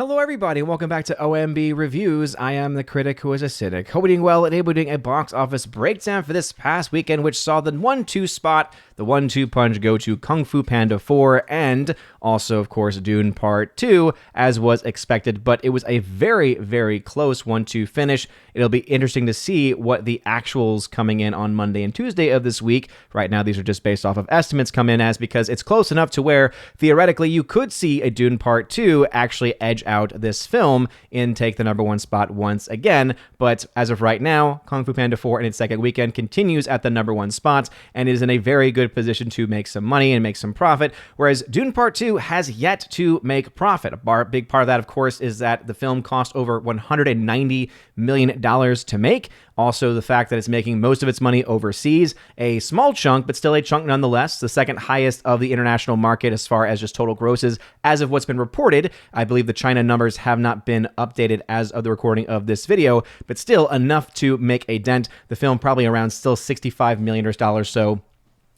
Hello, everybody, and welcome back to OMB Reviews. I am the critic who is a cynic, hoping well and able to doing a box office breakdown for this past weekend, which saw the 1-2 spot, the 1-2 punch go to Kung Fu Panda 4, and also, of course, Dune Part 2, as was expected, but it was a very, very close 1-2 finish. It'll be interesting to see what the actuals coming in on Monday and Tuesday of this week. Right now, these are just based off of estimates come in as, because it's close enough to where, theoretically, you could see a Dune Part 2 actually edge out this film and take the number one spot once again. But as of right now, Kung Fu Panda 4 in its second weekend continues at the number one spot and is in a very good position to make some money and make some profit, whereas Dune Part 2 has yet to make profit. A big part of that, of course, is that the film cost over $190 million to make. Also, the fact that it's making most of its money overseas, a small chunk, but still a chunk nonetheless, the second highest of the international market as far as just total grosses as of what's been reported. I believe the China numbers have not been updated as of the recording of this video, but still enough to make a dent. The film probably around still $65 million or so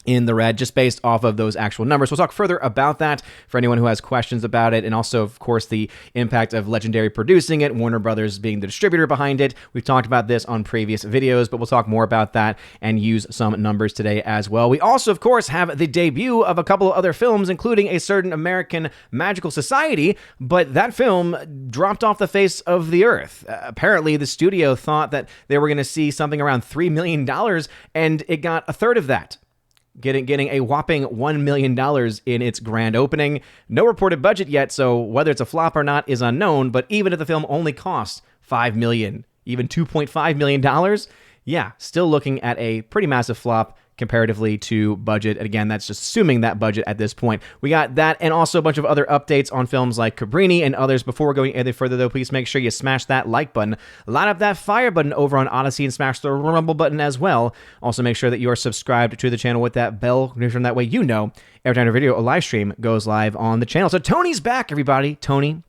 in the red, just based off of those actual numbers. We'll talk further about that for anyone who has questions about it, and also, of course, the impact of Legendary producing it, Warner Brothers being the distributor behind it. We've talked about this on previous videos, but we'll talk more about that and use some numbers today as well. We also, of course, have the debut of a couple of other films, including a certain American Magical Society, but that film dropped off the face of the earth. Apparently, the studio thought that they were going to see something around $3 million, and it got a third of that. Getting a whopping $1 million in its grand opening. No reported budget yet, so whether it's a flop or not is unknown, but even if the film only costs $5 million, even $2.5 million, yeah, still looking at a pretty massive flop comparatively to budget. And again, that's just assuming that budget at this point. We got that and also a bunch of other updates on films like Cabrini and others. Before we're going any further, though, please make sure you smash that like button, line up that fire button over on Odyssey, and smash the rumble button as well. Also, make sure that you are subscribed to the channel with that bell notification. That way you know every time a video, a live stream, goes live on the channel. So Tony's back, everybody. Tony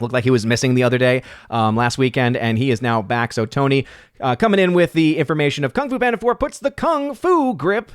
looked like he was missing the other day, last weekend, and he is now back. So Tony, coming in with the information of Kung Fu Panda 4 puts the Kung Fu grip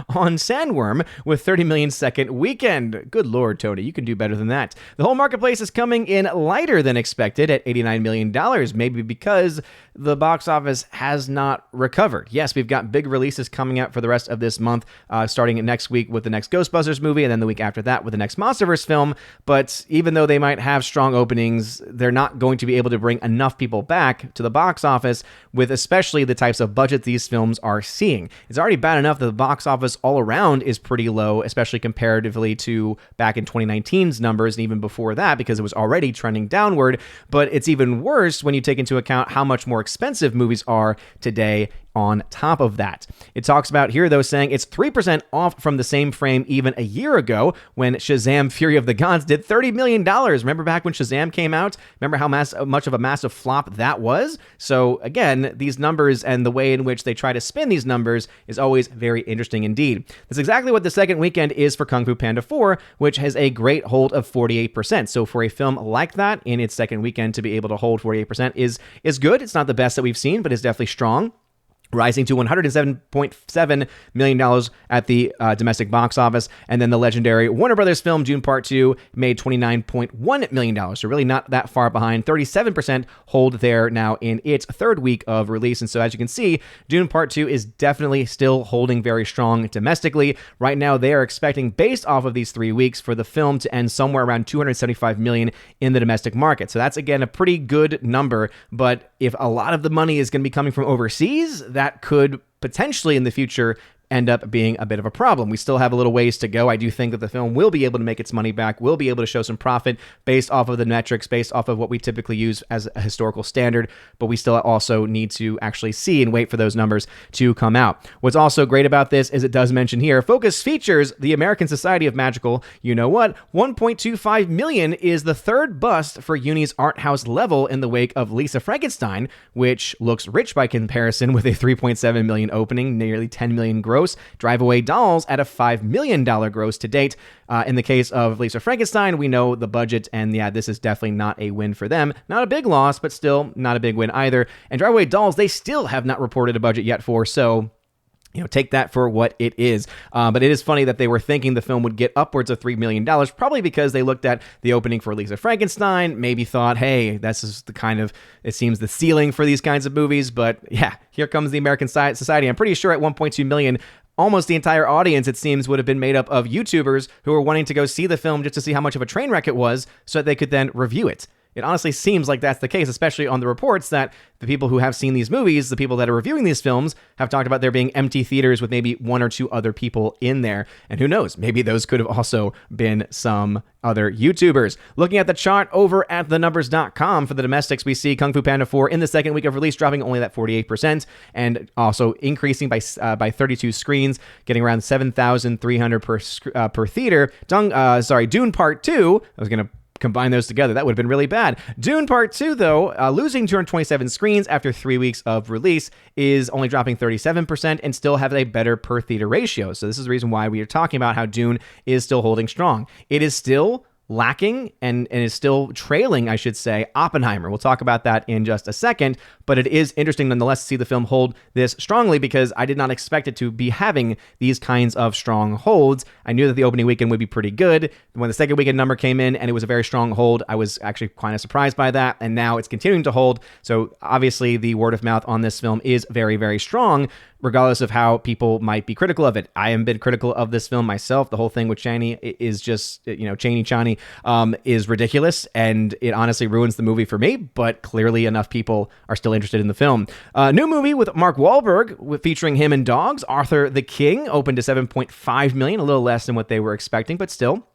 on Sandworm with 30 million second weekend. Good Lord, Tony, you can do better than that. The whole marketplace is coming in lighter than expected at $89 million, maybe because the box office has not recovered. Yes, we've got big releases coming out for the rest of this month, starting next week with the next Ghostbusters movie, and then the week after that with the next Monsterverse film, but even though they might have strong openings, they're not going to be able to bring enough people back to the box office with especially the types of budget these films are seeing. It's already bad enough that the box office all around is pretty low, especially comparatively to back in 2019's numbers and even before that, because it was already trending downward. But it's even worse when you take into account how much more expensive movies are today on top of that. It talks about here, though, saying it's 3% off from the same frame even a year ago when Shazam! Fury of the Gods did $30 million. Remember back when Shazam came out? Remember how much of a massive flop that was? So again, these numbers and the way in which they try to spin these numbers is always very interesting indeed. That's exactly what the second weekend is for Kung Fu Panda 4, which has a great hold of 48%. So for a film like that in its second weekend to be able to hold 48% is good. It's not the best that we've seen, but it's definitely strong, rising to $107.7 million at the domestic box office. And then the legendary Warner Brothers film, Dune Part 2, made $29.1 million. So really not that far behind. 37% hold there now in its third week of release. And so as you can see, Dune Part 2 is definitely still holding very strong domestically. Right now, they are expecting, based off of these 3 weeks, for the film to end somewhere around $275 million in the domestic market. So that's, again, a pretty good number. But if a lot of the money is going to be coming from overseas, that could potentially in the future end up being a bit of a problem. We still have a little ways to go. I do think that the film will be able to make its money back, will be able to show some profit based off of the metrics, based off of what we typically use as a historical standard, but we still also need to actually see and wait for those numbers to come out. What's also great about this is it does mention here, Focus features the American Society of Magical. You know what? $1.25 million is the third bust for Uni's art house level in the wake of Lisa Frankenstein, which looks rich by comparison with a $3.7 million opening, nearly $10 million gross. Drive Away Dolls at a $5 million gross to date. In the case of Lisa Frankenstein, we know the budget, and yeah, this is definitely not a win for them. Not a big loss, but still not a big win either. And Drive Away Dolls, they still have not reported a budget yet for, so take that for what it is. But it is funny that they were thinking the film would get upwards of $3 million, probably because they looked at the opening for Lisa Frankenstein, maybe thought, hey, this is the kind of, it seems, the ceiling for these kinds of movies. But yeah, here comes the American Society. I'm pretty sure at 1.2 million, almost the entire audience, it seems, would have been made up of YouTubers who were wanting to go see the film just to see how much of a train wreck it was so that they could then review it. It honestly seems like that's the case, especially on the reports that the people who have seen these movies, the people that are reviewing these films, have talked about there being empty theaters with maybe one or two other people in there. And who knows, maybe those could have also been some other YouTubers. Looking at the chart over at thenumbers.com for the domestics, we see Kung Fu Panda 4 in the second week of release dropping only that 48% and also increasing by 32 screens, getting around 7,300 per theater. Dune Part 2, I was going to combine those together. That would have been really bad. Dune Part 2, though, losing 227 screens after 3 weeks of release, is only dropping 37% and still have a better per theater ratio. So this is the reason why we are talking about how Dune is still holding strong. It is still lacking and is still trailing, I should say, Oppenheimer. We'll talk about that in just a second, but it is interesting nonetheless to see the film hold this strongly because I did not expect it to be having these kinds of strong holds. I knew that the opening weekend would be pretty good. When the second weekend number came in and it was a very strong hold, I was actually kind of surprised by that, and now it's continuing to hold. So obviously the word of mouth on this film is very, very strong, regardless of how people might be critical of it. I have been critical of this film myself. The whole thing with Chaney is just, Chaney is ridiculous, and it honestly ruins the movie for me, but clearly enough people are still interested in the film. New movie with Mark Wahlberg, featuring him and dogs, Arthur the King, opened to 7.5 million, a little less than what they were expecting, but still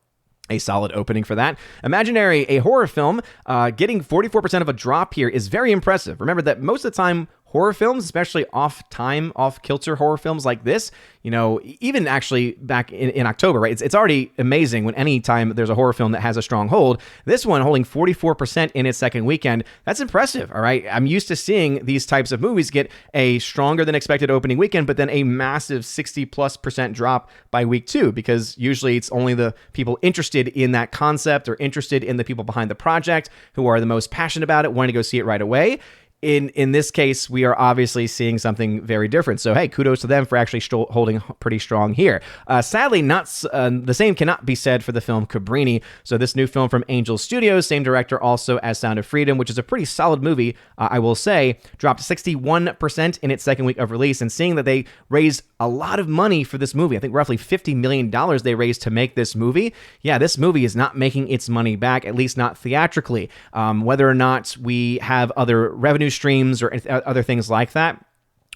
a solid opening for that. Imaginary, a horror film, getting 44% of a drop here is very impressive. Remember that most of the time, horror films, especially off-kilter horror films like this, even actually back in October, right? It's already amazing when any time there's a horror film that has a strong hold. This one holding 44% in its second weekend. That's impressive, all right? I'm used to seeing these types of movies get a stronger than expected opening weekend, but then a massive 60+% drop by week 2, because usually it's only the people interested in that concept or interested in the people behind the project who are the most passionate about it, wanting to go see it right away. In this case, we are obviously seeing something very different. So, hey, kudos to them for actually holding pretty strong here. Sadly, the same cannot be said for the film Cabrini. So this new film from Angel Studios, same director also as Sound of Freedom, which is a pretty solid movie, I will say, dropped 61% in its second week of release. And seeing that they raised a lot of money for this movie, I think roughly $50 million they raised to make this movie. Yeah, this movie is not making its money back, at least not theatrically. Whether or not we have other revenue streams or other things like that,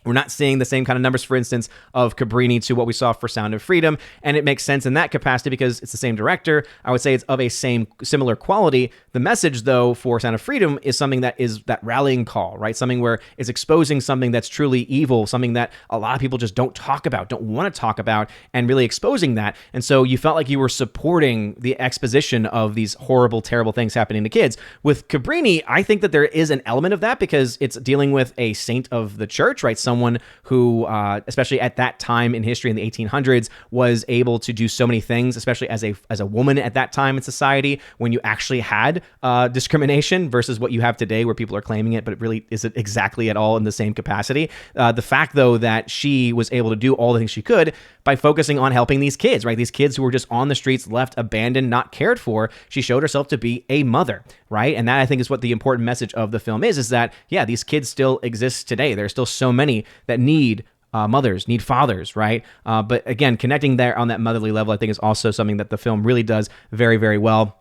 we're not seeing the same kind of numbers, for instance, of Cabrini to what we saw for Sound of Freedom, and it makes sense in that capacity because it's the same director. I would say it's of a similar quality. The message, though, for Sound of Freedom is something that is that rallying call, right? Something where it's exposing something that's truly evil, something that a lot of people just don't talk about, don't want to talk about, and really exposing that. And so you felt like you were supporting the exposition of these horrible, terrible things happening to kids. With Cabrini, I think that there is an element of that because it's dealing with a saint of the church, right? Someone who, especially at that time in history in the 1800s, was able to do so many things, especially as a woman at that time in society, when you actually had discrimination versus what you have today, where people are claiming it, but it really isn't exactly at all in the same capacity. The fact, though, that she was able to do all the things she could by focusing on helping these kids, right? These kids who were just on the streets, left, abandoned, not cared for. She showed herself to be a mother, right? And that, I think, is what the important message of the film is that, yeah, these kids still exist today. There are still so many that need mothers, need fathers, right? But again, connecting there on that motherly level, I think, is also something that the film really does very, very well.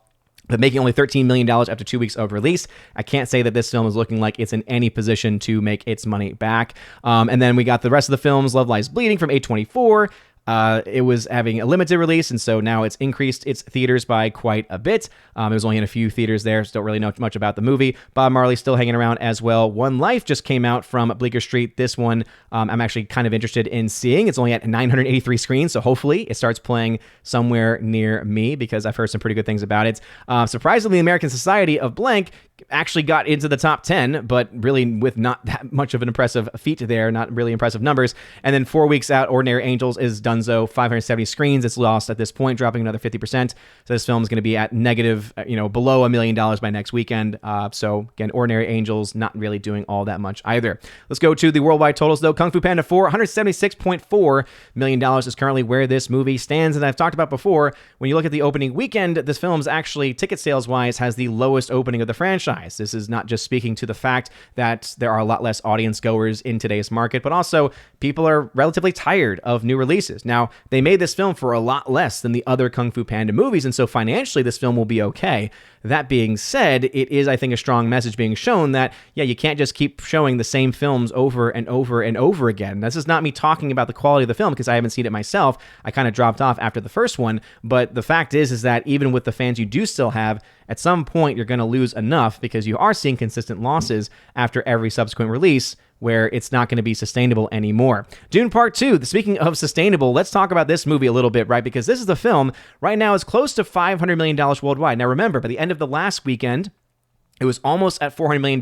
But making only $13 million after 2 weeks of release, I can't say that this film is looking like it's in any position to make its money back. And then we got the rest of the films. Love Lies Bleeding from A24. It was having a limited release, and so now it's increased its theaters by quite a bit. It was only in a few theaters there, so don't really know much about the movie. Bob Marley's still hanging around as well. One Life just came out from Bleecker Street. This one I'm actually kind of interested in seeing. It's only at 983 screens, so hopefully it starts playing somewhere near me because I've heard some pretty good things about it. Surprisingly, American Society of Blank actually got into the top 10, but really with not that much of an impressive feat there, not really impressive numbers. And then 4 weeks out, Ordinary Angels is donezo, 570 screens. It's lost at this point, dropping another 50%. So this film is going to be at negative, below $1 million by next weekend. So again, Ordinary Angels not really doing all that much either. Let's go to the worldwide totals though. Kung Fu Panda 4, $176.4 million is currently where this movie stands. And I've talked about before, when you look at the opening weekend, this film's actually, ticket sales wise, has the lowest opening of the franchise. This is not just speaking to the fact that there are a lot less audience goers in today's market, but also people are relatively tired of new releases. Now, they made this film for a lot less than the other Kung Fu Panda movies, and so financially this film will be okay. That being said, it is, I think, a strong message being shown that, yeah, you can't just keep showing the same films over and over and over again. This is not me talking about the quality of the film because I haven't seen it myself. I kind of dropped off after the first one, but the fact is that even with the fans you do still have, at some point you're going to lose enough because you are seeing consistent losses after every subsequent release where it's not going to be sustainable anymore. Dune Part 2, speaking of sustainable, let's talk about this movie a little bit, right? Because this is the film right now is close to $500 million worldwide. Now remember, by the end of the last weekend, it was almost at $400 million.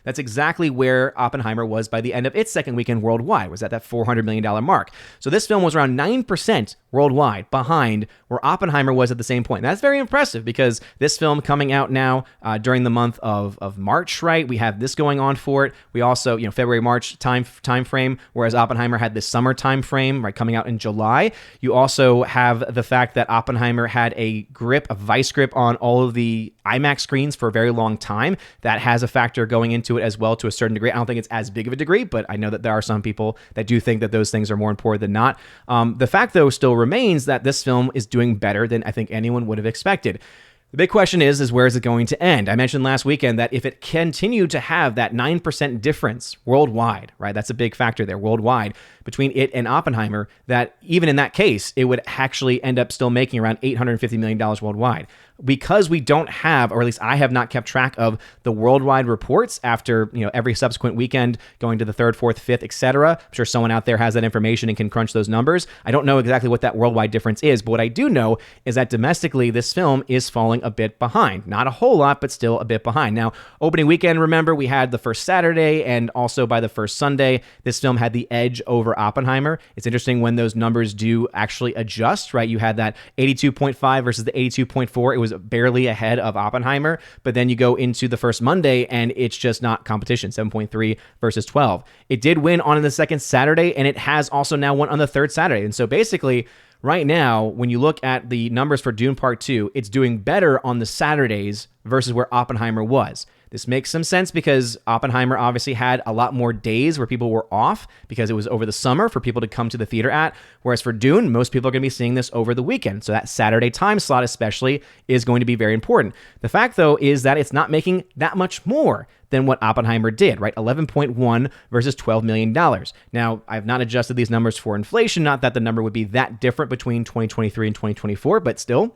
That's exactly where Oppenheimer was by the end of its second weekend worldwide, was at that $400 million mark. So this film was around 9% worldwide behind where Oppenheimer was at the same point. And that's very impressive because this film coming out now during the month of March, right? We have this going on for it. We also, February, March time frame, whereas Oppenheimer had this summer time frame, right, coming out in July. You also have the fact that Oppenheimer had a vice grip on all of the IMAX screens for a very long time. That has a factor going into it as well to a certain degree. I don't think it's as big of a degree, but I know that there are some people that do think that those things are more important than not. The fact, though, still remains that this film is doing better than I think anyone would have expected. The big question is where is it going to end? I mentioned last weekend that if it continued to have that 9% difference worldwide, right? That's a big factor there worldwide between it and Oppenheimer, that even in that case, it would actually end up still making around $850 million worldwide. Because we don't have, or at least I have not kept track of the worldwide reports after, every subsequent weekend going to the third, fourth, fifth, etc. I'm sure someone out there has that information and can crunch those numbers. I don't know exactly what that worldwide difference is, but what I do know is that domestically, this film is falling a bit behind. Not a whole lot, but still a bit behind. Now, opening weekend, remember, we had the first Saturday and also by the first Sunday, this film had the edge over Oppenheimer. It's interesting when those numbers do actually adjust, right? You had that 82.5 versus the 82.4. It was barely ahead of Oppenheimer, but then you go into the first Monday and it's just not competition, 7.3 versus 12. It did win on the second Saturday, and it has also now won on the third Saturday. And so basically, right now, when you look at the numbers for Dune Part 2, it's doing better on the Saturdays versus where Oppenheimer was. This makes some sense because Oppenheimer obviously had a lot more days where people were off because it was over the summer for people to come to the theater at, whereas for Dune, most people are going to be seeing this over the weekend. So that Saturday time slot especially is going to be very important. The fact, though, is that it's not making that much more than what Oppenheimer did, right? 11.1 versus $12 million. Now, I've not adjusted these numbers for inflation, not that the number would be that different between 2023 and 2024, but still,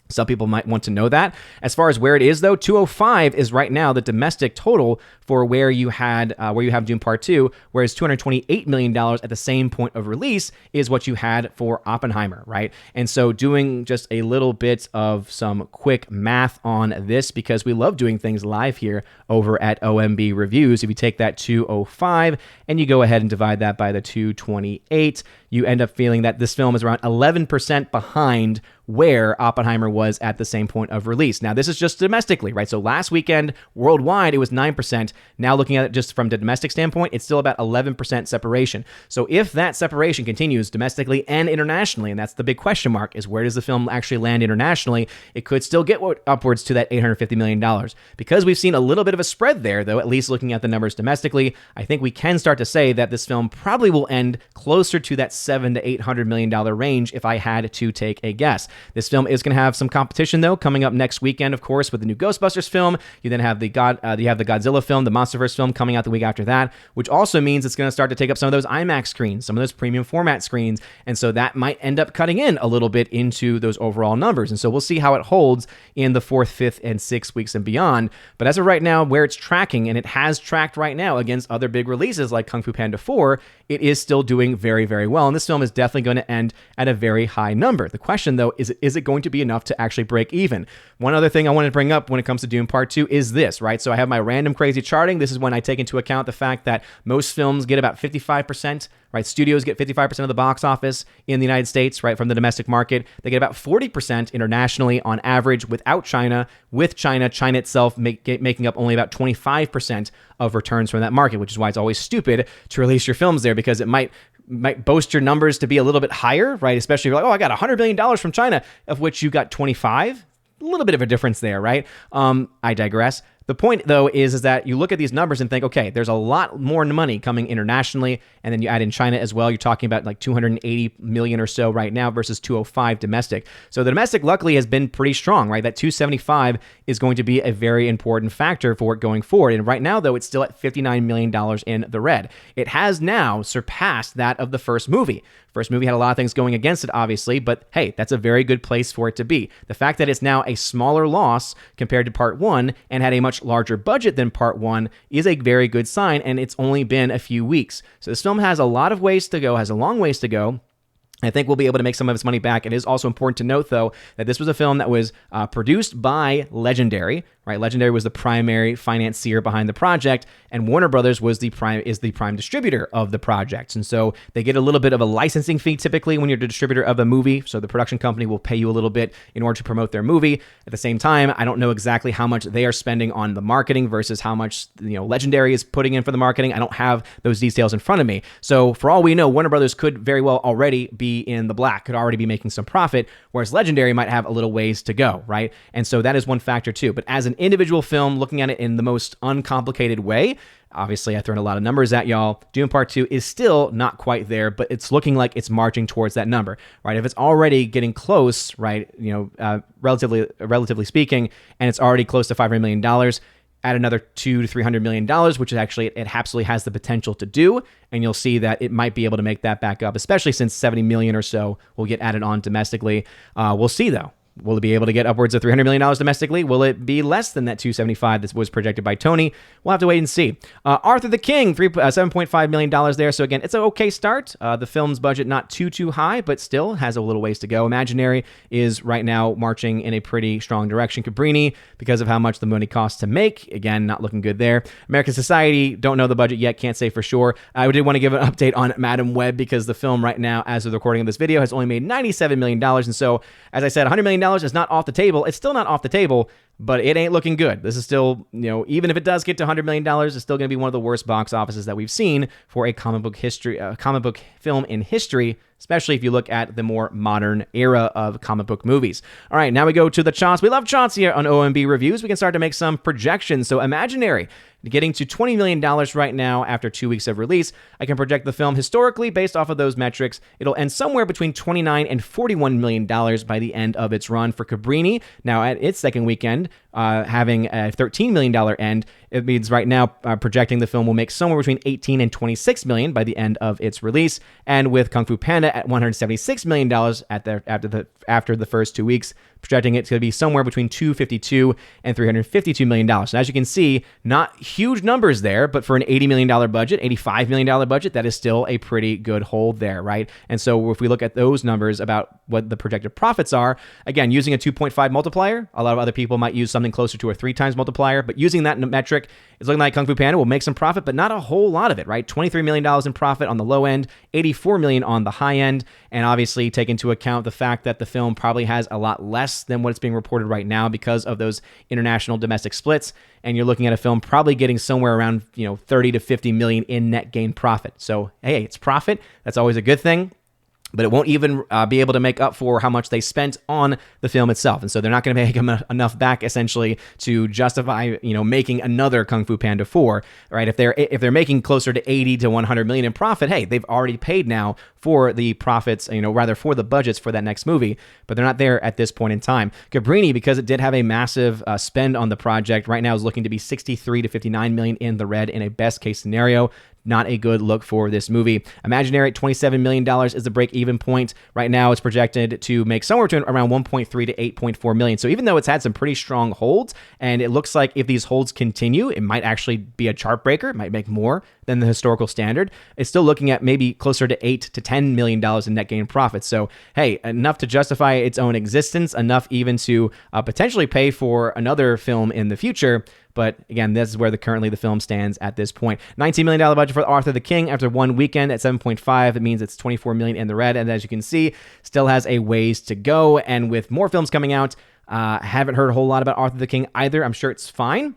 some people might want to know that. As far as where it is, though, 205 is right now the domestic total for where you have Dune Part 2, whereas $228 million at the same point of release is what you had for Oppenheimer, right? And so doing just a little bit of some quick math on this, because we love doing things live here over at OMB Reviews. If you take that 205 and you go ahead and divide that by the 228, you end up feeling that this film is around 11% behind where Oppenheimer was at the same point of release. Now, this is just domestically, right? So last weekend, worldwide, it was 9%. Now, looking at it just from the domestic standpoint, it's still about 11% separation. So if that separation continues domestically and internationally, and that's the big question mark, is where does the film actually land internationally? It could still get upwards to that $850 million. Because we've seen a little bit of a spread there, though, at least looking at the numbers domestically, I think we can start to say that this film probably will end closer to that $700 to $800 million range if I had to take a guess. This film is going to have some competition, though, coming up next weekend, of course, with the new Ghostbusters film. You then have the Godzilla film, the MonsterVerse film coming out the week after that, which also means it's going to start to take up some of those IMAX screens, some of those premium format screens, and so that might end up cutting in a little bit into those overall numbers. And so we'll see how it holds in the 4th, 5th, and 6th weeks and beyond. But as of right now, where it's tracking, and it has tracked right now against other big releases like Kung Fu Panda 4, it is still doing very, very well. And this film is definitely going to end at a very high number. The question, though, is Is it going to be enough to actually break even? One other thing I wanted to bring up when it comes to Dune Part 2 is this, right? So I have my random crazy charting. This is when I take into account the fact that most films get about 55%, right? Studios get 55% of the box office in the United States, right, from the domestic market. They get about 40% internationally on average without China. With China itself making up only about 25% of returns from that market, which is why it's always stupid to release your films there, because it might boast your numbers to be a little bit higher, right? Especially if you're like, oh, I got $100 million from China, of which you got 25. A little bit of a difference there, right? I digress. The point, though, is that you look at these numbers and think, okay, there's a lot more money coming internationally, and then you add in China as well. You're talking about like 280 million or so right now versus 205 domestic. So the domestic, luckily, has been pretty strong, right? That 275 is going to be a very important factor for it going forward. And right now, though, it's still at $59 million in the red. It has now surpassed that of the first movie. First movie had a lot of things going against it, obviously, but hey, that's a very good place for it to be. The fact that it's now a smaller loss compared to Part 1 and had a much larger budget than Part 1 is a very good sign, and it's only been a few weeks. So this film has a lot of ways to go, has a long ways to go. I think we'll be able to make some of its money back. It is also important to note, though, that this was a film that was produced by Legendary, right? Legendary was the primary financier behind the project, and Warner Brothers is the prime distributor of the project. And so they get a little bit of a licensing fee typically when you're the distributor of a movie. So the production company will pay you a little bit in order to promote their movie. At the same time, I don't know exactly how much they are spending on the marketing versus how much Legendary is putting in for the marketing. I don't have those details in front of me. So for all we know, Warner Brothers could very well already be in the black, could already be making some profit, whereas Legendary might have a little ways to go, right? And so that is one factor too. But as an individual film, looking at it in the most uncomplicated way, obviously I thrown a lot of numbers at y'all. Dune Part 2 is still not quite there, but it's looking like it's marching towards that number, right? If it's already getting close, right, relatively speaking, and it's already close to $500 million, add another $200 to $300 million, which is actually, it absolutely has the potential to do, and you'll see that it might be able to make that back up, especially since 70 million or so will get added on domestically. We'll see, though. Will it be able to get upwards of $300 million domestically? Will it be less than that 275 that was projected by Tony? We'll have to wait and see. Arthur the King, $7.5 million there. So again, it's an okay start. The film's budget not too high, but still has a little ways to go. Imaginary is right now marching in a pretty strong direction. Cabrini, because of how much the money costs to make, again, not looking good there. American Society, don't know the budget yet, can't say for sure. I did want to give an update on Madam Web because the film right now, as of the recording of this video, has only made $97 million. And so, as I said, $100 million is not off the table. It's still not off the table, but it ain't looking good. This is still, even if it does get to $100 million, it's still going to be one of the worst box offices that we've seen for a comic book film in history, especially if you look at the more modern era of comic book movies. All right, now we go to the charts. We love charts here on OMB Reviews. We can start to make some projections. So Imaginary, getting to $20 million right now after 2 weeks of release. I can project the film historically based off of those metrics. It'll end somewhere between $29 and $41 million by the end of its run. For Cabrini, now at its second weekend, having a $13 million end, it means right now projecting the film will make somewhere between $18 and $26 million by the end of its release. And with Kung Fu Panda at $176 million after the first 2 weeks, projecting it to be somewhere between $252 and $352 million. And as you can see, not huge numbers there, but for an $80 million budget, $85 million budget, that is still a pretty good hold there, right? And so if we look at those numbers about what the projected profits are, again, using a 2.5 multiplier, a lot of other people might use something closer to a 3 times multiplier, but using that metric, it's looking like Kung Fu Panda will make some profit, but not a whole lot of it, right? $23 million in profit on the low end, $84 million on the high end, and obviously take into account the fact that the film probably has a lot less than what it's being reported right now because of those international domestic splits, and you're looking at a film probably getting somewhere around 30 to 50 million in net gain profit. So hey, it's profit. That's always a good thing. But it won't even be able to make up for how much they spent on the film itself. And so they're not going to make them enough back, essentially, to justify, making another Kung Fu Panda 4, right? If they're making closer to 80 to 100 million in profit, hey, they've already paid now for the profits, rather for the budgets for that next movie, but they're not there at this point in time. Cabrini, because it did have a massive spend on the project, right now is looking to be 63 to 59 million in the red in a best case scenario. Not a good look for this movie. Imaginary at $27 million is the break-even point. Right now, it's projected to make somewhere between around 1.3 to 8.4 million. So even though it's had some pretty strong holds, and it looks like if these holds continue, it might actually be a chart breaker. It might make more than the historical standard, it's still looking at maybe closer to $8 to $10 million in net gain profits. So, hey, enough to justify its own existence, enough even to potentially pay for another film in the future. But again, this is where currently the film stands at this point. $19 million budget for Arthur the King after one weekend at 7.5. It means it's $24 million in the red. And as you can see, still has a ways to go. And with more films coming out, haven't heard a whole lot about Arthur the King either. I'm sure it's fine.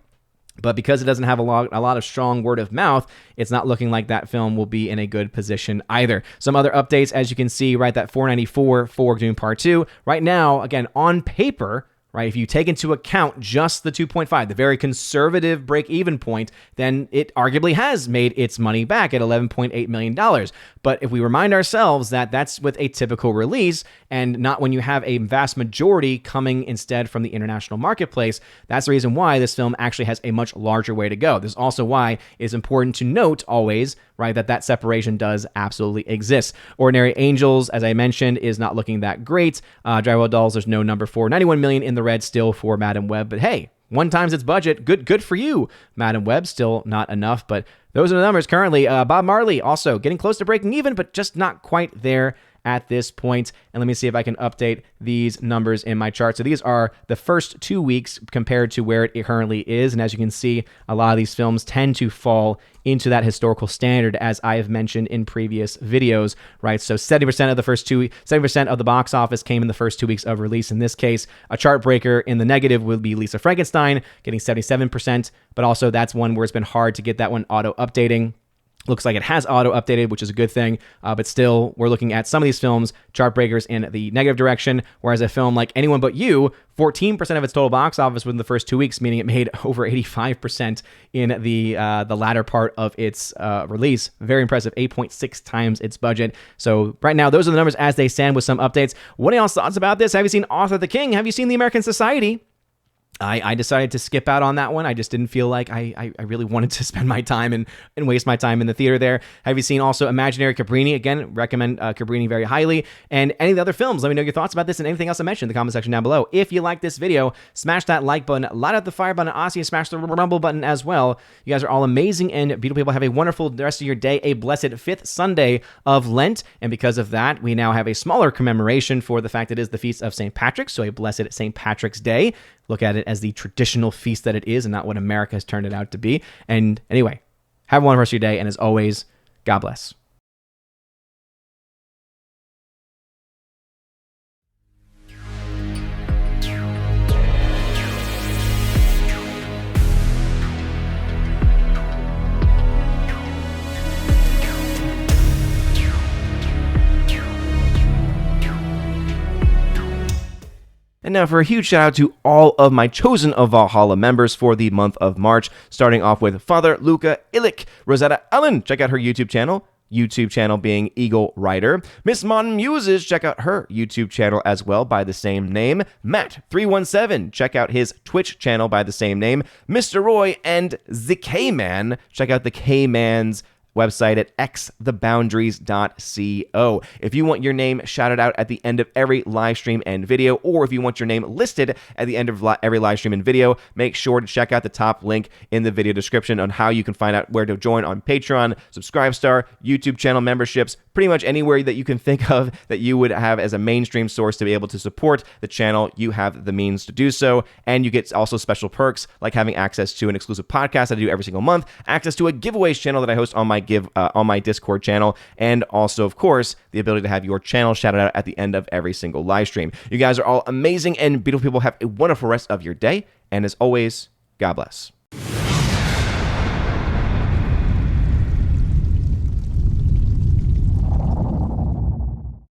But because it doesn't have a lot of strong word of mouth, it's not looking like that film will be in a good position either. Some other updates, as you can see, right, that $494 for Dune Part 2. Right now, again, on paper, right, if you take into account just the 2.5, the very conservative break-even point, then it arguably has made its money back at $11.8 million. But if we remind ourselves that that's with a typical release and not when you have a vast majority coming instead from the international marketplace, that's the reason why this film actually has a much larger way to go. This is also why it's important to note always, right, that separation does absolutely exist. Ordinary Angels, as I mentioned, is not looking that great. Drywall Dolls, there's no number for $91 million in the red still for Madam Web. But hey, 1 times its budget. Good for you, Madam Web. Still not enough, but those are the numbers currently. Bob Marley also getting close to breaking even, but just not quite there at this point. And let me see if I can update these numbers in my chart. So these are the first 2 weeks compared to where it currently is. And as you can see, a lot of these films tend to fall into that historical standard, as I have mentioned in previous videos, right? So 70% of the 70% of the box office came in the first 2 weeks of release. In this case, a chart breaker in the negative would be Lisa Frankenstein, getting 77%, but also that's one where it's been hard to get that one auto updating. Looks like it has auto-updated, which is a good thing, but still, we're looking at some of these films, chart breakers in the negative direction, whereas a film like Anyone But You, 14% of its total box office within the first 2 weeks, meaning it made over 85% in the latter part of its release. Very impressive, 8.6 times its budget. So right now, those are the numbers as they stand with some updates. What are y'all's thoughts about this? Have you seen Arthur the King? Have you seen The American Society? I decided to skip out on that one. I just didn't feel like I really wanted to spend my time and waste my time in the theater there. Have you seen also Imaginary Cabrini? Again, recommend Cabrini very highly. And any of the other films, let me know your thoughts about this and anything else I mentioned in the comment section down below. If you like this video, smash that like button, light up the fire button, Aussie, and smash the rumble button as well. You guys are all amazing and beautiful people. Have a wonderful rest of your day, a blessed 5th Sunday of Lent. And because of that, we now have a smaller commemoration for the fact it is the feast of St. Patrick, so a blessed St. Patrick's Day. Look at it as the traditional feast that it is and not what America has turned it out to be. And anyway, have a wonderful rest of your day. And as always, God bless. And now for a huge shout out to all of my Chosen of Valhalla members for the month of March, starting off with Father Luca Illich, Rosetta Allen, check out her YouTube channel being Eagle Rider. Miss Mon Muses, check out her YouTube channel as well by the same name. Matt317, check out his Twitch channel by the same name. Mr. Roy and the K-Man, check out the K-Man's website at xtheboundaries.co. If you want your name shouted out at the end of every live stream and video, or if you want your name listed at the end of every live stream and video, make sure to check out the top link in the video description on how you can find out where to join on Patreon, Subscribestar, YouTube channel memberships, pretty much anywhere that you can think of that you would have as a mainstream source to be able to support the channel. You have the means to do so, and you get also special perks like having access to an exclusive podcast I do every single month, access to a giveaways channel that I host on my Discord channel, and also, of course, the ability to have your channel shouted out at the end of every single live stream. You guys are all amazing and beautiful people. Have a wonderful rest of your day, and as always, God bless.